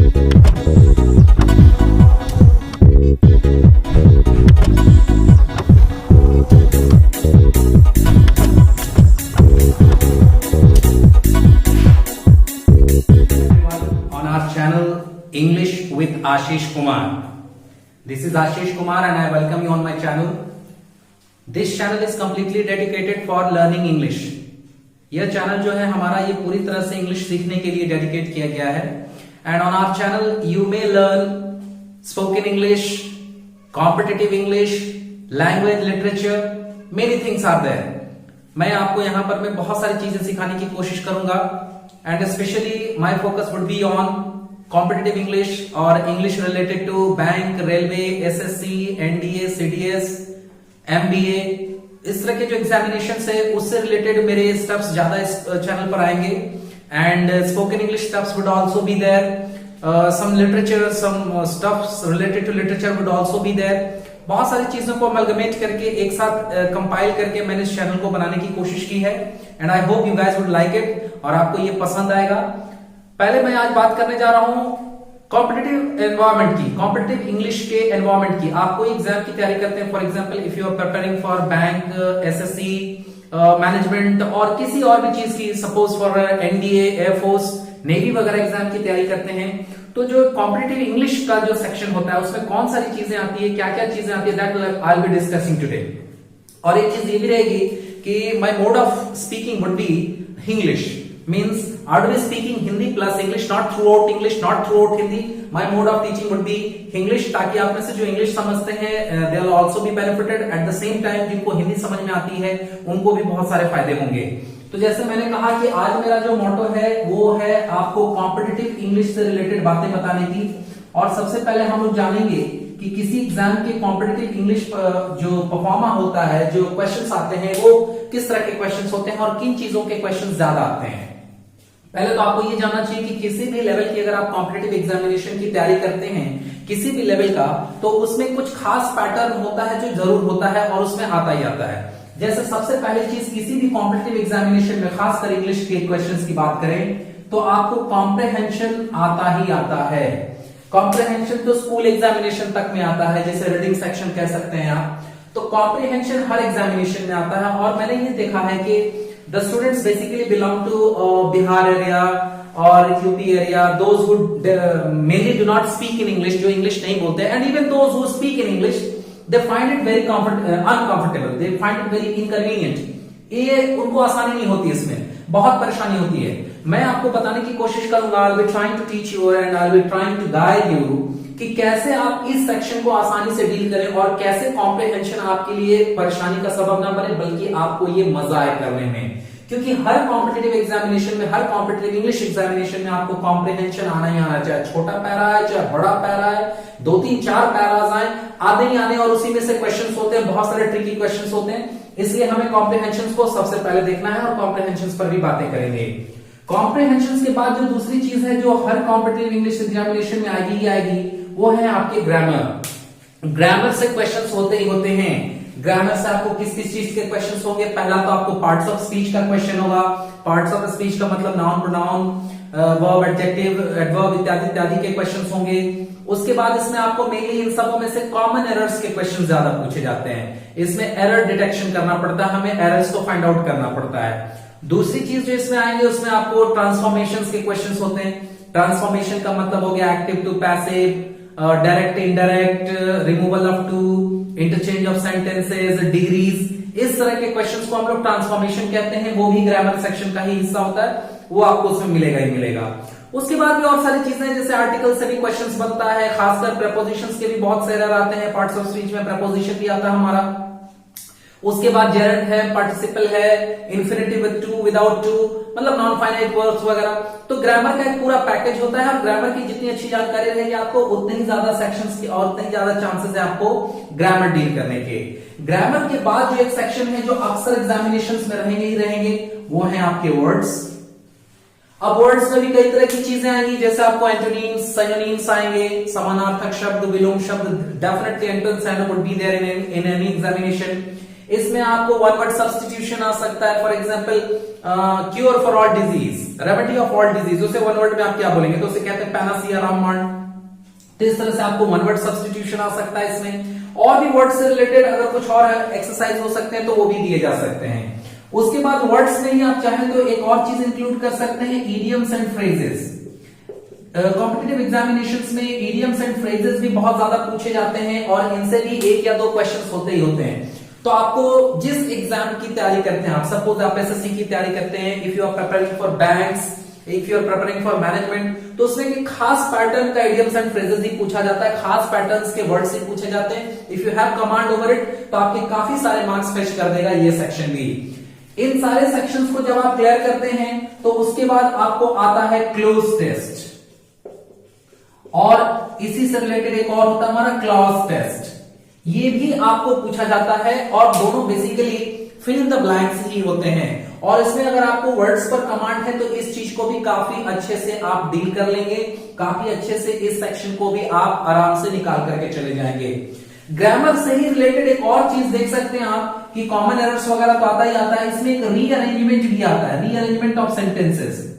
On our channel English with Ashish Kumar. This is Ashish Kumar and I welcome you on my channel. This channel is completely dedicated for learning English. यह channel जो है हमारा ये पूरी तरह से English सीखने के लिए डेडिकेट किया गया है. And on our channel you may learn spoken English, competitive English, language literature, many things are there. मैं आपको यहाँ पर मैं बहुत सारी चीजें सिखाने की कोशिश करूंगा. And specially my focus would be on competitive English और English related to bank, railway, SSC, NDA, CDS, MBA. इस तरह के जो एग्जामिनेशन है उससे रिलेटेड मेरे स्टेप्स ज्यादा इस चैनल पर आएंगे. And spoken English steps would also be there. Some literature, some stuffs related to literature would also be there. बहुत सारी चीजों को अमलगमेट करके एक साथ कंपाइल करके मैंने इस चैनल को बनाने की कोशिश की है. And I hope you guys would like it और आपको ये पसंद आएगा. पहले मैं आज बात करने जा रहा हूं कॉम्पिटिटिव एनवायरमेंट की, कॉम्पिटिटिव इंग्लिश के एनवायरमेंट की. आप कोई एग्जाम की तैयारी करते हैं, for example if you are preparing for bank, SSC, management और किसी और भी चीज की, suppose for NDA, air force, navy वगैरह एग्जाम की तैयारी करते हैं, तो जो कॉम्पिटिटिव इंग्लिश का जो सेक्शन होता है उसमें कौन सारी चीजें आती है, क्या क्या चीजें आती है, that I will be discussing today. और एक चीज ये भी रहेगी कि my mode of speaking would be English. Means I will be speaking Hindi plus English, not throughout Hindi. My mode of teaching would be English, ताकि आप में से जो English समझते हैं they will also be benefited. At the same time जिनको हिंदी समझ में आती है उनको भी बहुत सारे फायदे होंगे. तो जैसे मैंने कहा कि आज मेरा जो मोटो है वो है आपको कॉम्पिटिटिव इंग्लिश से रिलेटेड बातें बताने की. और सबसे पहले हम लोग जानेंगे कि किसी एग्जाम के कॉम्पिटिटिव इंग्लिश जो परफॉर्मा होता है, जो क्वेश्चंस आते हैं वो किस तरह के क्वेश्चंस होते हैं और किन चीजों के क्वेश्चंस ज्यादा आते हैं. पहले तो आपको ये जानना चाहिए कि किसी भी लेवल की अगर आप कॉम्पिटिटिव एग्जामिनेशन की तैयारी करते हैं किसी भी लेवल का, तो उसमें कुछ खास पैटर्न होता है जो जरूर होता है और उसमें आता ही आता है. जैसे सबसे पहली चीज, किसी भी कॉम्पिटिटिव एग्जामिनेशन में खासकर इंग्लिश के क्वेश्चंस की बात करें तो आपको कॉम्प्रिहेंशन आता ही आता है. कॉम्प्रिहेंशन तो स्कूल एग्जामिनेशन तक में आता है, जैसे रीडिंग सेक्शन कह सकते हैं आप. तो कॉम्प्रिहेंशन हर एग्जामिनेशन में आता है. और मैंने ये देखा है कि the students basically belong to Bihar area or UP area, those who mainly do not speak in English, जो English नहीं बोलते, and even those who speak in English, they find it very uncomfortable, they find it very inconvenient. ये उनको आसानी नहीं होती, इसमें बहुत परेशानी होती है. मैं आपको बताने की कोशिश करूंगा, I'll be trying to teach you and I'll be trying to guide you कि कैसे आप इस सेक्शन को आसानी से डील करें और कैसे कॉम्प्रिहेंशन आपके लिए परेशानी का सबब ना बने, बल्कि आपको ये मजा आए करने में. क्योंकि हर कॉम्पिटिटिव एग्जामिनेशन में, हर कॉम्पिटिटिव इंग्लिश एग्जामिनेशन में आपको कॉम्प्रिहेंशन आना ही आना, चाहे छोटा पैरा है चाहे बड़ा पैरा है, 2-3-4 पैराज आए, आधे ही आने, और उसी में से क्वेश्चंस होते हैं, बहुत सारे ट्रिकी क्वेश्चंस होते हैं. इसलिए हमें कॉम्प्रिहेंशन को सबसे पहले देखना है और कॉम्प्रिहेंशन पर भी बातें करेंगे. कॉम्प्रिहेंशन के बाद जो दूसरी चीज है जो हर कॉम्पिटिटिव इंग्लिश एग्जामिनेशन में आएगी ही आएगी, वो है आपके ग्रामर. ग्रामर से क्वेश्चंस होते ही होते हैं. ग्रामर से आपको किस किस चीज के क्वेश्चंस होंगे? पहला तो आपको पार्ट्स ऑफ स्पीच का क्वेश्चन होगा. पार्ट्स ऑफ स्पीच का मतलब noun, pronoun, verb, adjective, adverb इत्यादि इत्यादि के क्वेश्चंस होंगे. उसके बाद इसमें आपको मेनली इन सबों में से कॉमन एरर्स के क्वेश्चन ज्यादा पूछे जाते हैं. इसमें एरर डिटेक्शन करना पड़ता है, हमें एरर्स को फाइंड आउट करना पड़ता है. दूसरी चीज जो इसमें आएंगे उसमें आपको ट्रांसफॉर्मेशन के क्वेश्चन होते हैं. ट्रांसफॉर्मेशन का मतलब हो गया active to passive, direct indirect, removal of too, interchange of sentences, degrees. इस तरह के क्वेश्चंस को हम लोग ट्रांसफॉर्मेशन कहते हैं. वो भी ग्रामर सेक्शन का ही हिस्सा होता है, वो आपको उसमें मिलेगा ही मिलेगा. उसके बाद भी और सारी चीजें, जैसे आर्टिकल से भी क्वेश्चंस बनता है, खासकर प्रेपोजिशंस के भी बहुत से एरर आते हैं. पार्ट्स ऑफ स्पीच में प्रेपोजिशन भी आता है हमारा. उसके बाद जेरेंड है, पार्टिसिपल है, infinitive with to, without to, मतलब नॉन फाइनाइट वर्ब्स वगैरह. तो ग्रामर का एक पूरा पैकेज होता है और ग्रामर की जितनी अच्छी जानकारी रहेगी आपको उतने ही ज्यादा सेक्शंस की और उतने ही ज्यादा चांसेस है आपको ग्रामर डील करने के. ग्रामर के बाद जो एक सेक्शन है जो अक्सर एग्जामिनेशंस में रहेंगे ही रहेंगे, वो है आपके वर्ड्स. अब वर्ड्स में भी कई तरह की चीजें आएंगी, जैसे आपको एंटोनिम्स, सिनोनिम्स आएंगे, समानार्थक शब्द, विलोम शब्द. Definitely antonyms would be there in any examination. इसमें आपको वन वर्ड सब्स्टिट्यूशन आ सकता है, for example cure for all disease, remedy of all disease, उसे वन वर्ड में आप क्या बोलेंगे, तो उसे कहते हैं पैनासिया रामबाण। तो इस तरह से आपको वन वर्ड सब्स्टिट्यूशन आ सकता है इसमें। और भी वर्ड से रिलेटेड अगर कुछ और एक्सरसाइज हो सकते हैं तो वो भी दिए जा सकते हैं। उसके बाद वर्ड्स में ही आप चाहें तो एक और चीज इंक्लूड कर सकते हैं, idioms and phrases. Competitive examinations में इडियम्स एंड फ्रेजेस भी बहुत ज्यादा पूछे जाते हैं और इनसे भी एक या दो क्वेश्चंस होते ही होते हैं। तो आपको जिस एग्जाम की तैयारी करते हैं, आप सपोज आप एसएससी की तैयारी करते हैं, if you are preparing for banks, if you are preparing for management, तो उसमें एक खास पैटर्न का इडियम्स एंड फ्रेजेस ही पूछा जाता है, खास पैटर्न्स के वर्ड्स ही पूछे जाते हैं। If you have command over it तो आपके काफी सारे मार्क्स फेच कर देगा ये सेक्शन भी। इन सारे सेक्शंस को जब आप क्लियर करते हैं तो उसके बाद आपको आता है क्लोज टेस्ट, और इसी से रिलेटेड एक और होता है हमारा क्लॉज टेस्ट। ये भी आपको पूछा जाता है और दोनों basically fill in the blanks ही होते हैं। और इसमें अगर आपको वर्ड्स पर कमांड है तो इस चीज को भी काफी अच्छे से आप डील कर लेंगे, काफी अच्छे से इस सेक्शन को भी आप आराम से निकाल करके चले जाएंगे। ग्रामर से ही रिलेटेड एक और चीज देख सकते हैं आप कि कॉमन एरर्स वगैरह तो आता ही आता है, इसमें एक रीअरेंजमेंट भी आता है, रीअरेंजमेंट ऑफ सेंटेंसेस।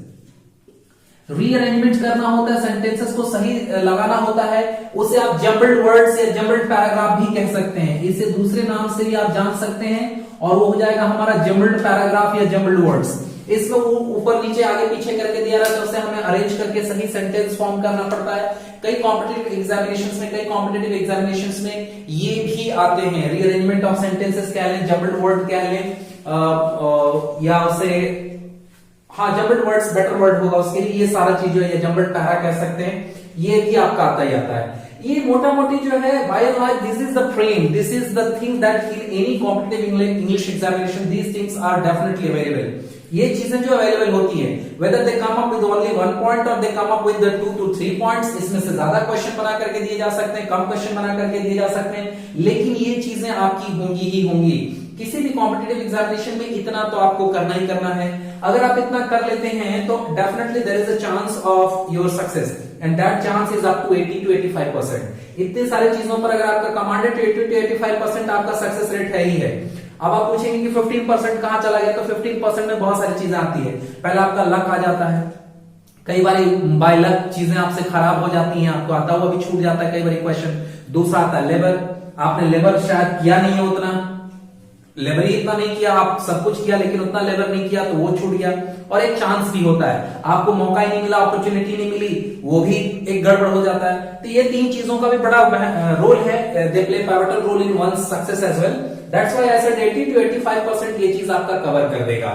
रीअरेंजमेंट करना होता है, सेंटेंसेस को सही लगाना होता है, उसे आप जम्बल्ड वर्ड्स या जम्बल्ड पैराग्राफ भी कह सकते हैं, इसे दूसरे नाम से भी आप जान सकते हैं और वो हो जाएगा हमारा जम्बल्ड पैराग्राफ या जम्बल्ड वर्ड्स। इसमें वो ऊपर नीचे आगे पीछे करके दिया रहता है, उसे हमें अरेंज करके सही सेंटेंस फॉर्म करना पड़ता है। कई कॉम्पिटिटिव एग्जामिनेशंस में ये भी आते हैं, रीअरेंजमेंट ऑफ सेंटेंसेस कह लें, जम्बल्ड वर्ड कह लें, या उसे जम्बल्ड वर्ड्स बेटर वर्ड होगा उसके लिए, ये सारा चीज जो है जम्बल्ड पैरा कह सकते हैं, ये भी आपका आता ही आता है। ये मोटा मोटी जो है by and large this is the frame, this is the thing that in any competitive English examination these things are definitely available. ये चीजें जो अवेलेबल होती है, whether they come up with only 1 point और they come up with 2 to 3 points, इसमें से ज्यादा question बना करके दिए जा सकते हैं, कम क्वेश्चन बना करके दिए जा सकते हैं, लेकिन ये चीजें आपकी होंगी ही होंगी। किसी भी कॉम्पिटिटिव एग्जामिनेशन में इतना तो आपको करना ही करना है। अगर आप इतना कर लेते हैं तो definitely there is a chance of your success and that chance is up to 80 to 85%। इतने सारे चीजों पर अगर आपका कमांड है तो 80 to 85% आपका सक्सेस रेट है ही है। अब आप पूछेंगे कि 15% कहां चला गया, तो 15% में बहुत सारी चीजें आती है। पहला आपका लक आ जाता है, कई बार बाय लक चीजें आपसे खराब हो जाती हैं, आपको आता हुआ भी छूट जाता है कई बार क्वेश्चन। दूसरा आता है लेबर, आपने लेबर शायद किया नहीं है उतना, लेबर ही इतना नहीं किया, आप सब कुछ किया लेकिन उतना लेबर नहीं किया तो वो छूट गया। और एक चांस भी होता है, आपको मौका ही नहीं मिला, अपॉर्चुनिटी नहीं मिली, वो भी एक गड़बड़ हो जाता है। तो ये तीन चीजों का भी बड़ा रोल है, they play pivotal role in one's success as well. That's why I said 80 to 85% ये चीज आपका कवर कर देगा।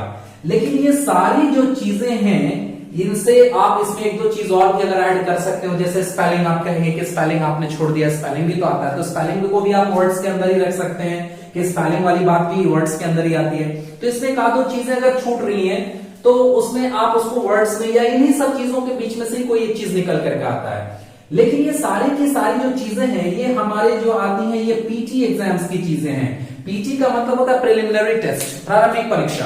लेकिन ये सारी जो चीजें हैं इनसे आप इसमें एक दो चीज और भी अगर ऐड कर सकते हो, जैसे स्पेलिंग, आप कहेंगे कि स्पेलिंग आपने छोड़ दिया, स्पेलिंग भी तो आता है, तो स्पेलिंग को भी आप वर्ड्स के अंदर ही रख सकते हैं कि स्पेलिंग वाली बात भी वर्ड्स के अंदर ही आती है। तो इसमें एक आध दो चीजें अगर छूट रही हैं तो उसमें आप उसको वर्ड्स में या इन्हीं सब चीजों के बीच में से कोई एक चीज निकल करके आता है। लेकिन ये सारी की सारी जो चीजें हैं ये हमारे जो आती हैं ये पीटी एग्जाम्स की चीजें हैं। पीटी का मतलब होता है प्रिलिमिनरी टेस्ट, प्रारंभिक परीक्षा।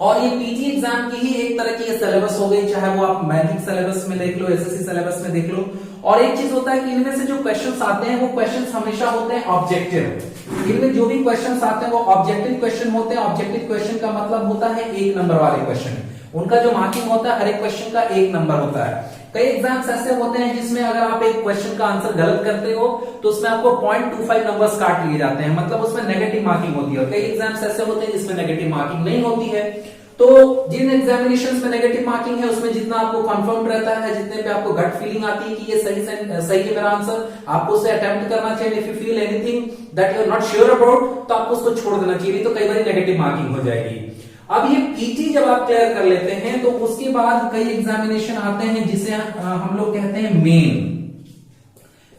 और ये पीटी एग्जाम की ही एक तरह की सिलेबस हो गई, चाहे वो आप मैट्रिक सिलेबस में देख लो, एसएससी सिलेबस में देख लो। और एक चीज होता है कि इनमें से जो क्वेश्चंस आते हैं वो क्वेश्चंस हमेशा होते हैं ऑब्जेक्टिव। इनमें जो भी क्वेश्चंस आते हैं वो ऑब्जेक्टिव क्वेश्चन होते हैं। ऑब्जेक्टिव क्वेश्चन का मतलब होता है 1 नंबर वाले क्वेश्चन, उनका जो मार्किंग होता है हर एक क्वेश्चन का 1 नंबर होता है। कई एग्जाम्स ऐसे होते हैं जिसमें अगर आप एक क्वेश्चन का आंसर गलत करते हो तो उसमें आपको 0.25 नंबर्स काट लिए जाते हैं, मतलब उसमें नेगेटिव मार्किंग होती है। और कई एग्जाम्स ऐसे होते हैं जिसमें नेगेटिव मार्किंग नहीं होती है। तो जिन एग्जामिनेशंस में नेगेटिव मार्किंग है उसमें जितना आपको कंफर्म रहता है, जितने पे आपको गट फीलिंग आती है कि ये सही है मेरा आंसर, आपको उसे अटेम्प्ट करना चाहिए। If you feel anything that you are not sure about तो आपको उसको छोड़ देना चाहिए, तो कई बार नेगेटिव मार्किंग हो जाएगी। अब ये पीटी जब आप क्लियर कर लेते हैं तो उसके बाद कई एग्जामिनेशन आते हैं जिसे हम लोग कहते हैं मेन।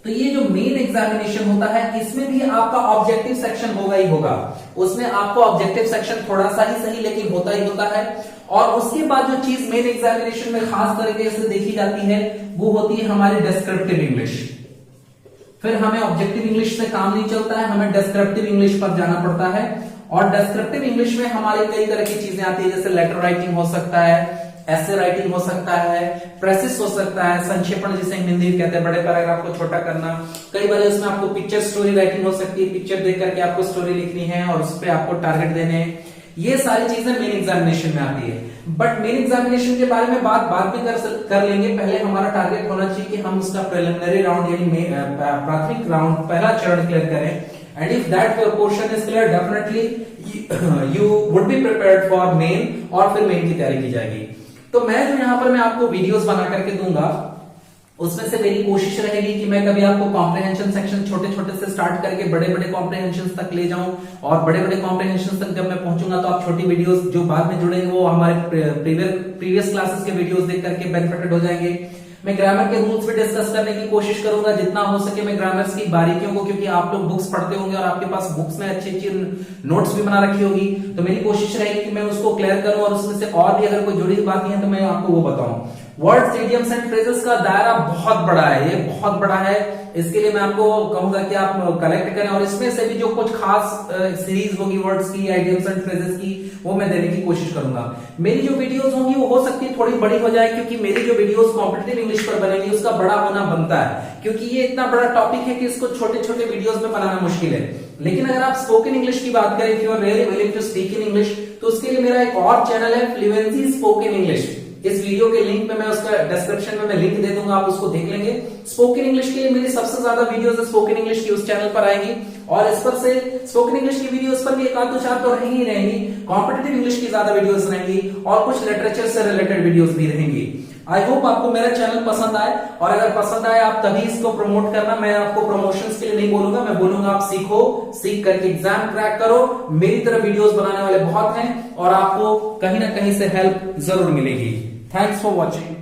तो ये जो मेन एग्जामिनेशन होता है इसमें भी आपका ऑब्जेक्टिव सेक्शन होगा ही होगा, उसमें आपको ऑब्जेक्टिव सेक्शन थोड़ा सा ही सही लेकिन होता ही होता है। और उसके बाद जो चीज मेन एग्जामिनेशन में खास तरीके से देखी जाती है वो होती है हमारी डिस्क्रिप्टिव इंग्लिश। फिर हमें ऑब्जेक्टिव इंग्लिश से काम नहीं चलता है, हमें डिस्क्रिप्टिव इंग्लिश पर जाना पड़ता है। और डिस्क्रिप्टिव इंग्लिश में हमारी कई तरह की चीजें आती है, जैसे लेटर राइटिंग हो सकता है, ऐसे राइटिंग हो सकता है, प्रेसिस हो सकता है, संक्षेपण जिसे हिंदी में कहते हैं, बड़े पैराग्राफ को छोटा करना। कई बार इसमें आपको पिक्चर स्टोरी राइटिंग हो सकती है, पिक्चर देख करके आपको स्टोरी लिखनी है और उस पर आपको टारगेट देने हैं। ये सारी चीजें मेन एग्जामिनेशन में आती है। बट मेन एग्जामिनेशन के बारे में बात बाद में कर लेंगे। पहले हमारा टारगेट होना चाहिए कि हम उसका प्रिलिमिनरी राउंड यानी प्राथमिक राउंड, पहला चरण क्लियर करें। And if that portion is clear, definitely you would be prepared for main, और फिर मेन की तैयारी की जाएगी। तो मैं जो यहाँ पर मैं आपको वीडियोस बना करके दूंगा, उसमें से मेरी कोशिश रहेगी कि मैं कभी आपको कॉम्प्रिहेंशन सेक्शन छोटे छोटे से स्टार्ट करके बड़े बड़े कॉम्प्रिहेंशन तक ले जाऊं, और बड़े बड़े कॉम्प्रिहेंशन तक जब मैं पहुंचूंगा तो आप छोटी वीडियोस जो बाद में जुड़ेंगे वो हमारे प्रीवियस क्लासेस के वीडियोस देख करके बेनिफिटेड हो जाएंगे। मैं ग्रामर के रूल्स भी डिस्कस करने की कोशिश करूंगा, जितना हो सके मैं ग्रामर्स की बारीकियों को, क्योंकि आप लोग बुक्स पढ़ते होंगे और आपके पास बुक्स में अच्छी अच्छी नोट्स भी बना रखी होगी, तो मेरी कोशिश रहेगी कि मैं उसको क्लियर करूं और उसमें से और भी अगर कोई जुड़ी हुई बातें हैं तो मैं आपको वो बताऊं। वर्ड्स, इडियम्स एंड फ्रेजेस का दायरा बहुत बड़ा है, ये बहुत बड़ा है। इसके लिए मैं आपको कहूंगा कि आप कलेक्ट करें, और इसमें से भी जो कुछ खास सीरीज होगी वर्ड्स की, इडियम्स एंड फ्रेजेस की, वो मैं देने की कोशिश करूंगा। मेरी जो वीडियोस होंगी वो हो सकती है थोड़ी बड़ी हो जाए, क्योंकि मेरी जो वीडियोस कॉम्पिटिटिव इंग्लिश पर बनेंगी उसका बड़ा होना बनता है, क्योंकि ये इतना बड़ा टॉपिक है कि इसको छोटे छोटे वीडियोस में बनाना मुश्किल है। लेकिन अगर आप स्पोकन इंग्लिश की बात करें, if you are really willing to speak in English, तो उसके लिए मेरा एक और चैनल है, फ्लुएंसी स्पोकन इंग्लिश। इस वीडियो के लिंक में मैं उसका डिस्क्रिप्शन में मैं लिंक दे दूंगा, आप उसको देख लेंगे। स्पोकन इंग्लिश के लिए मेरी सबसे ज्यादा वीडियोस स्पोकन इंग्लिश की उस चैनल पर आएगी, और इस पर से स्पोकन इंग्लिश की वीडियोस पर भी एक आध दो चार तो रहेंगी ही रहेंगी, कॉम्पिटिटिव इंग्लिश की ज्यादा वीडियोस रहेंगी, और कुछ लिटरेचर से रिलेटेड वीडियोस भी रहेंगी। आई होप आपको मेरा चैनल पसंद आए, और अगर पसंद आए आप तभी इसको प्रमोट करना। मैं आपको प्रमोशंस के लिए नहीं बोलूंगा, मैं बोलूंगा आप सीखो, सीख करके एग्जाम क्रैक करो। मेरी तरह वीडियोस बनाने वाले बहुत हैं, और आपको कहीं ना कहीं से हेल्प जरूर मिलेगी। Thanks for watching.